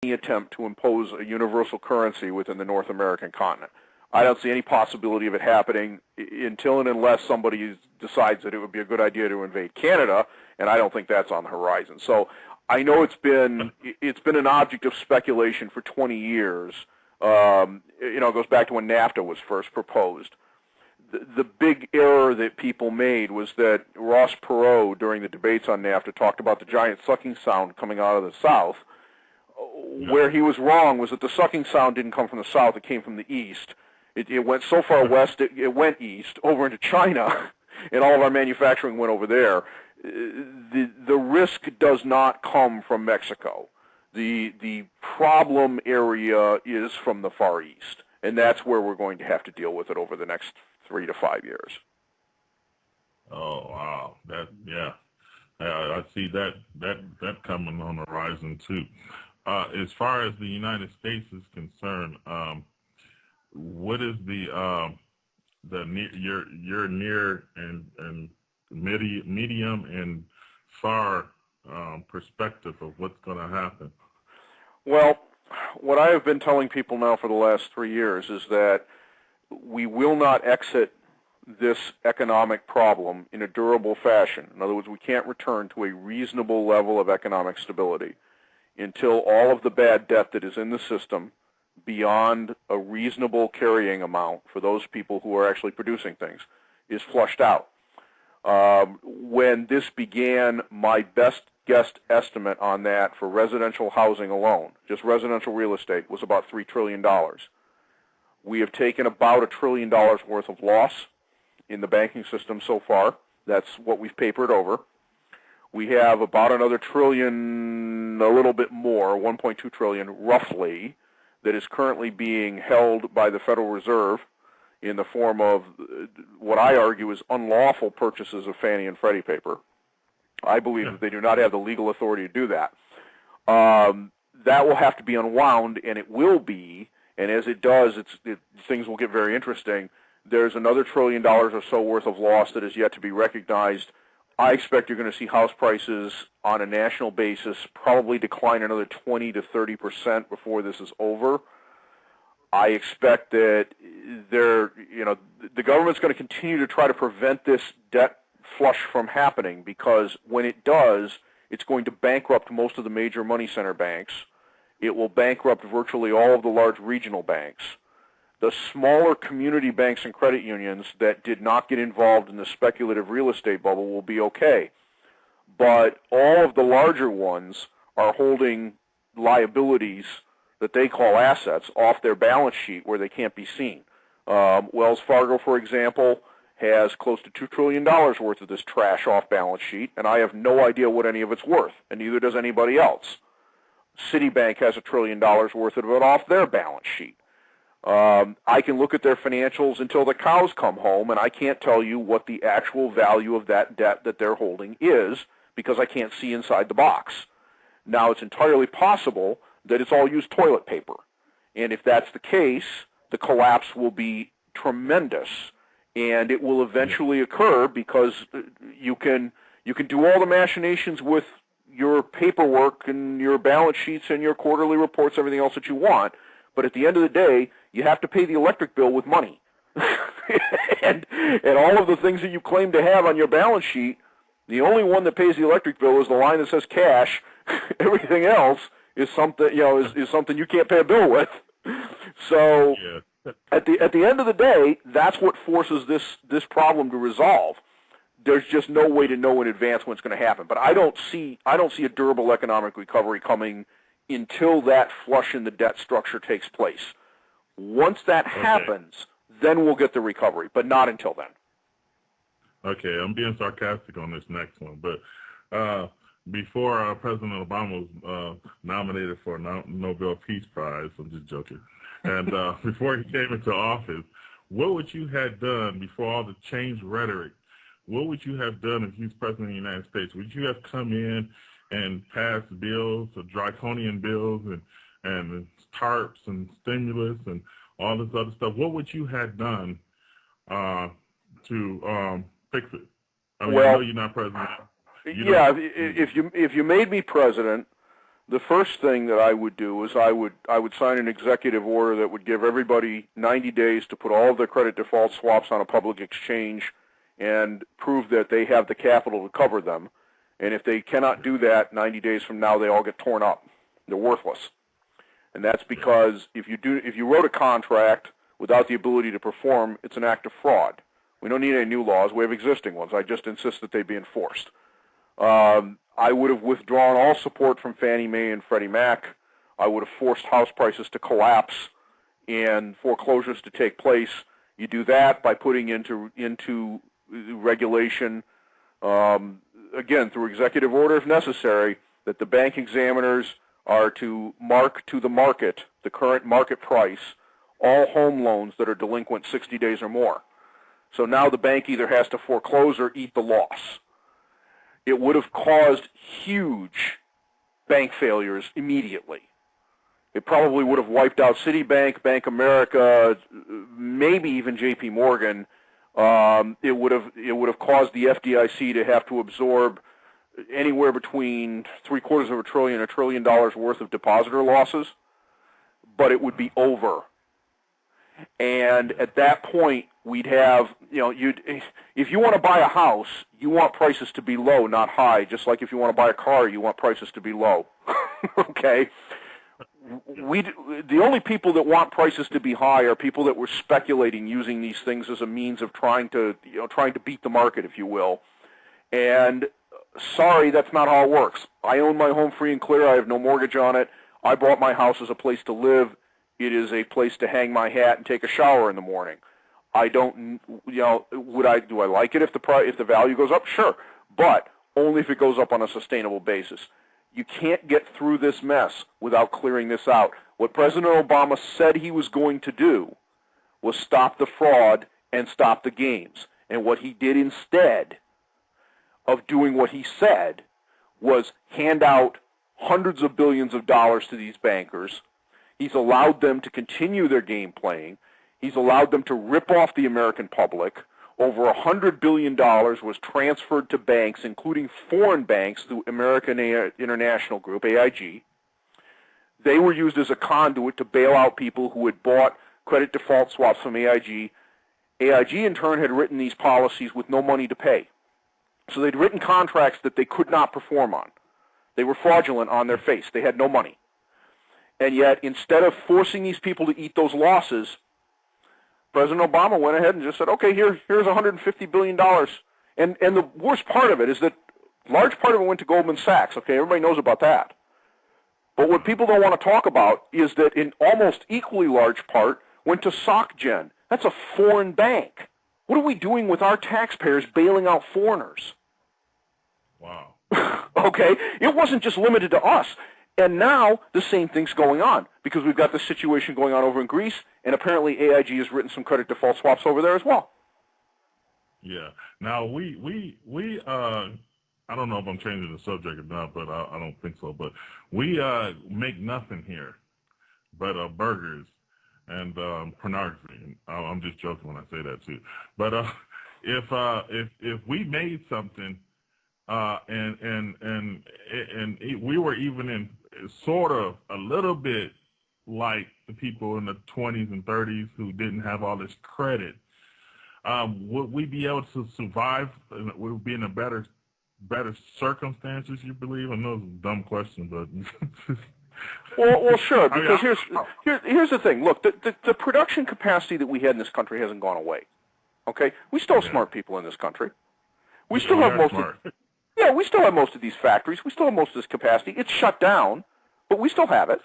any attempt to impose a universal currency within the North American continent. I don't see any possibility of it happening until and unless somebody decides that it would be a good idea to invade Canada, and I don't think that's on the horizon. So I know it's been an object of speculation for 20 years. It goes back to when NAFTA was first proposed. The big error that people made was that Ross Perot, during the debates on NAFTA, talked about the giant sucking sound coming out of the South. Where he was wrong was that the sucking sound didn't come from the South, it came from the East. It went so far west, it went east, over into China, and all of our manufacturing went over there. The risk does not come from Mexico. The problem area is from the Far East, and that's where we're going to have to deal with it over the next 3 to 5 years. Oh, wow. I see that coming on the horizon, too. As far as the United States is concerned, what is your near and medium and far perspective of what's going to happen? Well, what I have been telling people now for the last 3 years is that we will not exit this economic problem in a durable fashion. In other words, we can't return to a reasonable level of economic stability until all of the bad debt that is in the system beyond a reasonable carrying amount for those people who are actually producing things is flushed out. When this began, my best guess estimate on that for residential housing alone, just residential real estate, was about $3 trillion. We have taken about $1 trillion worth of loss in the banking system so far. That's what we've papered over. We have about another trillion, a little bit more, 1.2 trillion roughly, that is currently being held by the Federal Reserve in the form of what I argue is unlawful purchases of Fannie and Freddie paper. I believe that they do not have the legal authority to do that. That will have to be unwound, and it will be, and as it does, things will get very interesting. There's another $1 trillion or so worth of loss that is yet to be recognized. I expect you're going to see house prices on a national basis probably decline another 20 to 30% before this is over. I expect that the government's going to continue to try to prevent this debt flush from happening, because when it does, it's going to bankrupt most of the major money center banks. It will bankrupt virtually all of the large regional banks. The smaller community banks and credit unions that did not get involved in the speculative real estate bubble will be okay. But all of the larger ones are holding liabilities that they call assets off their balance sheet where they can't be seen. Wells Fargo, for example, has close to $2 trillion worth of this trash off balance sheet, and I have no idea what any of it's worth, and neither does anybody else. Citibank has $1 trillion worth of it off their balance sheet. I can look at their financials until the cows come home, and I can't tell you what the actual value of that debt that they're holding is because I can't see inside the box. Now, it's entirely possible that it's all used toilet paper, and if that's the case, the collapse will be tremendous, and it will eventually occur because you can do all the machinations with your paperwork and your balance sheets and your quarterly reports, everything else that you want, but at the end of the day, you have to pay the electric bill with money. and all of the things that you claim to have on your balance sheet, the only one that pays the electric bill is the line that says cash. Everything else is something, is something you can't pay a bill with. So at the end of the day, that's what forces this problem to resolve. There's just no way to know in advance when it's going to happen. But I don't see a durable economic recovery coming until that flush in the debt structure takes place. Once that happens, then we'll get the recovery, but not until then. Okay, I'm being sarcastic on this next one, but before President Obama was nominated for a Nobel Peace Prize, I'm just joking, and before he came into office, what would you have done before all the changed rhetoric? What would you have done if you was President of the United States? Would you have come in and passed bills, draconian bills, and tarps and stimulus and all this other stuff? What would you have done to fix it? I mean, I know you're not president. If you made me president, The first thing that I would do is I would sign an executive order that would give everybody 90 days to put all of their credit default swaps on a public exchange and prove that they have the capital to cover them. And if they cannot do that, 90 days from now, they all get torn up. They're worthless. And that's because if you wrote a contract without the ability to perform, it's an act of fraud. We don't need any new laws. We have existing ones. I just insist that they be enforced. I would have withdrawn all support from Fannie Mae and Freddie Mac. I would have forced house prices to collapse and foreclosures to take place. You do that by putting into regulation, again, through executive order if necessary, that the bank examiners are to mark to the market, the current market price, all home loans that are delinquent 60 days or more. So now the bank either has to foreclose or eat the loss. It would have caused huge bank failures immediately. It probably would have wiped out Citibank, Bank of America, maybe even J.P. Morgan. It would have caused the FDIC to have to absorb anywhere between $750 billion and $1 trillion worth of depositor losses, but it would be over. And at that point, we'd have, if you want to buy a house, you want prices to be low, not high. Just like if you want to buy a car, you want prices to be low. Okay? The only people that want prices to be high are people that were speculating using these things as a means of trying to beat the market, if you will. And sorry, that's not how it works. I own my home free and clear. I have no mortgage on it. I bought my house as a place to live. It is a place to hang my hat and take a shower in the morning. I don't, do I like it if the value goes up? Sure, but only if it goes up on a sustainable basis. You can't get through this mess without clearing this out. What President Obama said he was going to do was stop the fraud and stop the games. And what he did instead of doing what he said was hand out hundreds of billions of dollars to these bankers. He's allowed them to continue their game playing. He's allowed them to rip off the American public. Over $100 billion was transferred to banks, including foreign banks, through American International Group, AIG. They were used as a conduit to bail out people who had bought credit default swaps from AIG. AIG, in turn, had written these policies with no money to pay. So they'd written contracts that they could not perform on. They were fraudulent on their face. They had no money. And yet, instead of forcing these people to eat those losses, President Obama went ahead and just said, okay, here's $150 billion. And the worst part of it is that large part of it went to Goldman Sachs. Okay, everybody knows about that. But what people don't want to talk about is that in almost equally large part went to SocGen. That's a foreign bank. What are we doing with our taxpayers bailing out foreigners? Wow. Okay, it wasn't just limited to us. And now the same thing's going on because we've got this situation going on over in Greece, and apparently AIG has written some credit default swaps over there as well. Yeah. Now we I don't know if I'm changing the subject or not, but I don't think so. But we make nothing here but burgers and pornography. I'm just joking when I say that too. But if we made something and we were even in sort of a little bit like the people in the 20s and 30s who didn't have all this credit, would we be able to survive? Would we be in a better circumstances, you believe? I know it's a dumb question, but well, sure. Because here's the thing. Look, the production capacity that we had in this country hasn't gone away. Okay, we still have smart people in this country. We still have most of. Yeah, we still have most of these factories. We still have most of this capacity. It's shut down, but we still have it.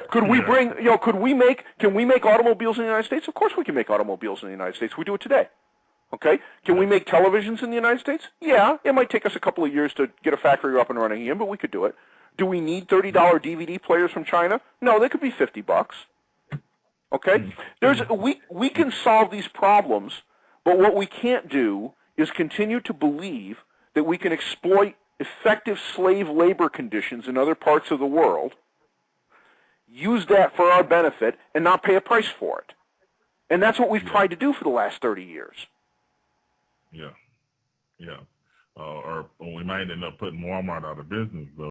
Could we bring, can we make automobiles in the United States? Of course we can make automobiles in the United States. We do it today. Okay? Can we make televisions in the United States? Yeah, it might take us a couple of years to get a factory up and running again, but we could do it. Do we need $30 DVD players from China? No, they could be $50. Okay? We can solve these problems, but what we can't do is continue to believe that we can exploit effective slave labor conditions in other parts of the world, use that for our benefit, and not pay a price for it. And that's what we've tried to do for the last 30 years. Yeah. Or we might end up putting Walmart out of business, though.